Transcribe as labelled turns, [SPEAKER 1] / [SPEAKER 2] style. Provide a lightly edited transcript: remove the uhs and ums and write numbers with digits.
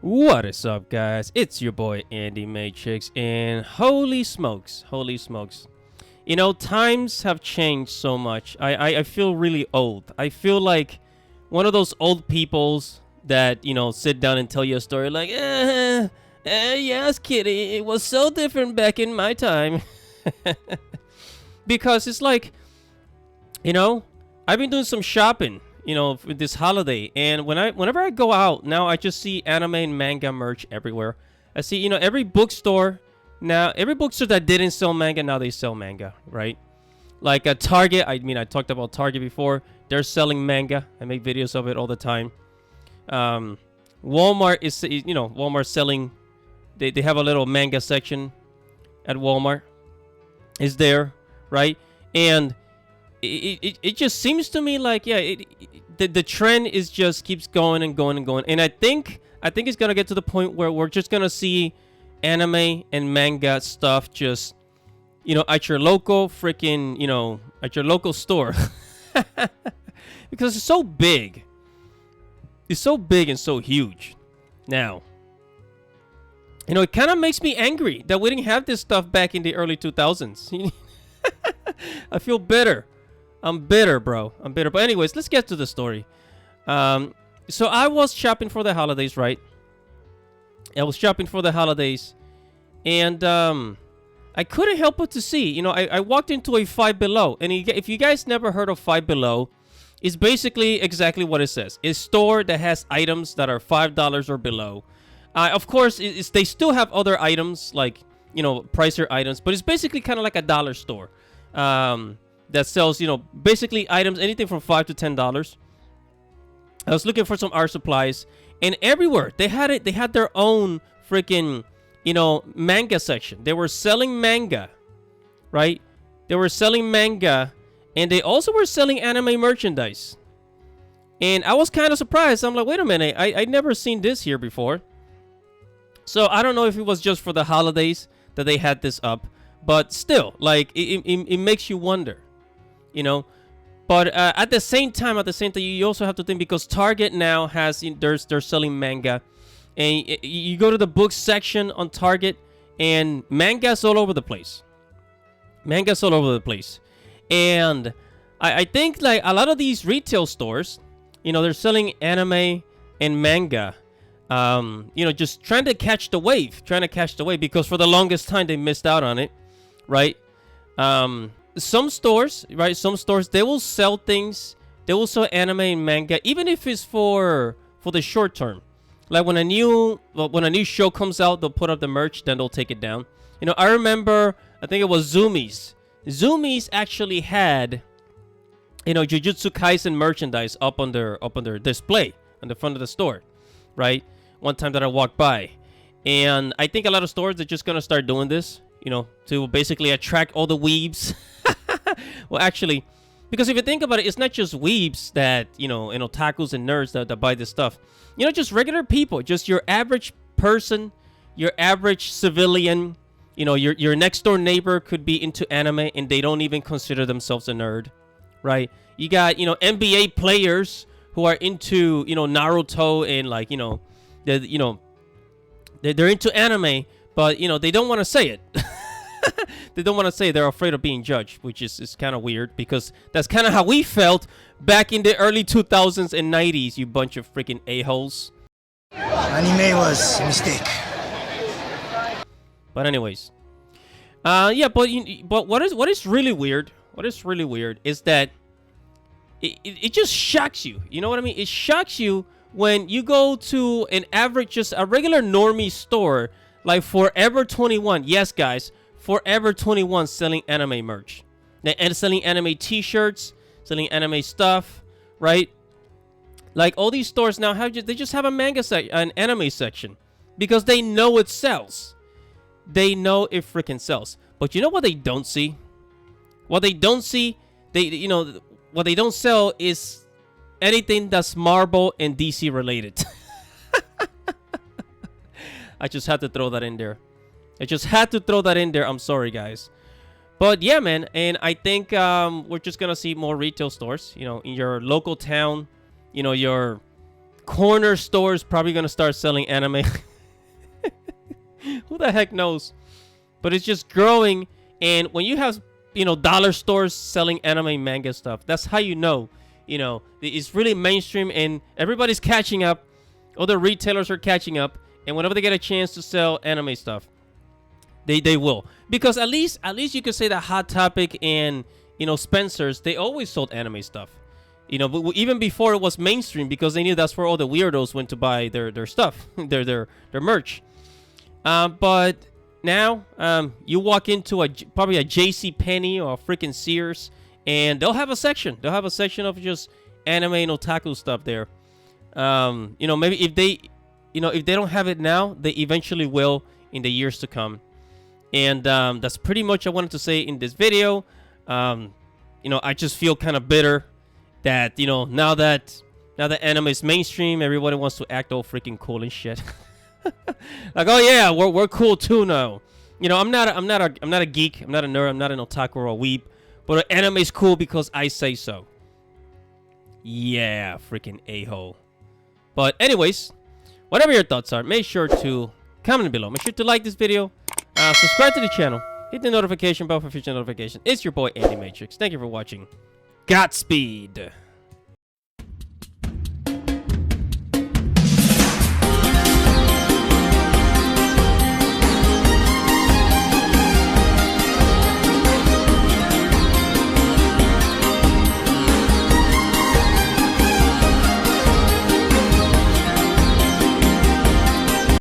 [SPEAKER 1] What is up, guys? It's your boy Andy Matrix, and holy smokes, holy smokes. You know, times have changed so much. I feel really old. I feel like one of those old peoples that, sit down and tell you a story like, yes, kitty, it was so different back in my time. Because it's like, I've been doing some shopping for this holiday, and whenever I go out now, I just see anime and manga merch everywhere. I see, every bookstore now, every bookstore that didn't sell manga, now they sell manga, right? Like at Target, I talked about Target before. They're selling manga. I make videos of it all the time. Walmart is, Walmart selling. They have a little manga section at Walmart. Is there, right? And it just seems to me like, yeah, the trend is just keeps going and going and going. And I think it's gonna get to the point where we're just gonna see anime and manga stuff just, at your local freaking, at your local store. Because it's so big. It's so big and so huge. Now, it kind of makes me angry that we didn't have this stuff back in the early 2000s. I feel bitter. I'm bitter, bro. I'm bitter. But anyways, let's get to the story. So I was shopping for the holidays, right? I was shopping for the holidays. And I couldn't help but to see. I walked into a Five Below. And if you guys never heard of Five Below, it's basically exactly what it says. It's a store that has items that are $5 or below. Of course, they still have other items like, pricier items. But it's basically kind of like a dollar store. That sells, basically items, anything from $5 to $10. I was looking for some art supplies, and everywhere they had it. They had their own freaking, manga section. They were selling manga, right? They were selling manga, and they also were selling anime merchandise. And I was kind of surprised. I'm like, wait a minute, I never seen this here before. So I don't know if it was just for the holidays that they had this up, but still, like, it makes you wonder. But at the same time, you also have to think, because Target now has, they're selling manga, and you go to the book section on Target, and manga's all over the place. And I think, like, a lot of these retail stores, they're selling anime and manga, just trying to catch the wave, because for the longest time they missed out on it, right? Some stores, they will sell things. They will sell anime and manga, even if it's for the short term. Like when a new show comes out, they'll put up the merch, then they'll take it down. I remember, I think it was Zoomies. Zoomies actually had, Jujutsu Kaisen merchandise up on their display on the front of the store, right? One time that I walked by, and I think a lot of stores are just gonna start doing this, to basically attract all the weebs. Well, actually, because if you think about it, it's not just weebs that, and otakus and nerds that buy this stuff. Just regular people, just your average person, your average civilian, your next door neighbor could be into anime and they don't even consider themselves a nerd, right? You got, NBA players who are into, Naruto and, like, they're into anime, but, they don't want to say it. They don't want to say, they're afraid of being judged, which is kind of weird, because that's kind of how we felt back in the early 2000s and 90s, you bunch of freaking a-holes.
[SPEAKER 2] Anime was a mistake.
[SPEAKER 1] But anyways, but what is really weird is that it just shocks you. You know what I mean? It shocks you when you go to an average, just a regular normie store like Forever 21. Yes, guys. Forever 21 selling anime merch, and selling anime t-shirts, selling anime stuff, right? Like, all these stores now they just have an anime section, because they know it sells. They know it freaking sells. But you know what they don't see? What they don't sell is anything that's Marvel and DC related. I just had to throw that in there. I'm sorry, guys. But yeah, man. And I think we're just going to see more retail stores, in your local town, your corner store is probably gonna start selling anime. Who the heck knows? But it's just growing, and when you have, you know, dollar stores selling anime manga stuff, that's how you know, you know, it's really mainstream and everybody's catching up. Other retailers are catching up, and whenever they get a chance to sell anime stuff, they will. Because at least you could say that Hot Topic and, you know, Spencer's, they always sold anime stuff. You know, but even before it was mainstream, because they knew that's where all the weirdos went to buy their stuff, their merch. But now, you walk into probably a J.C. Penney or a freaking Sears, and they'll have a section. They'll have a section of just anime and otaku stuff there. You know, maybe if they don't have it now, they eventually will in the years to come. And that's pretty much I wanted to say in this video. You know, I just feel kind of bitter that, you know, now that anime is mainstream, everybody wants to act all freaking cool and shit. Like, oh yeah, we're cool too now. You know, I'm not a geek, I'm not a nerd, I'm not an otaku or a weeb, but anime is cool because I say so. Yeah, freaking a-hole. But anyways, whatever your thoughts are, make sure to comment below. Make sure to like this video, subscribe to the channel, hit the notification bell for future notifications. It's your boy Andy Matrix. Thank you for watching. Godspeed.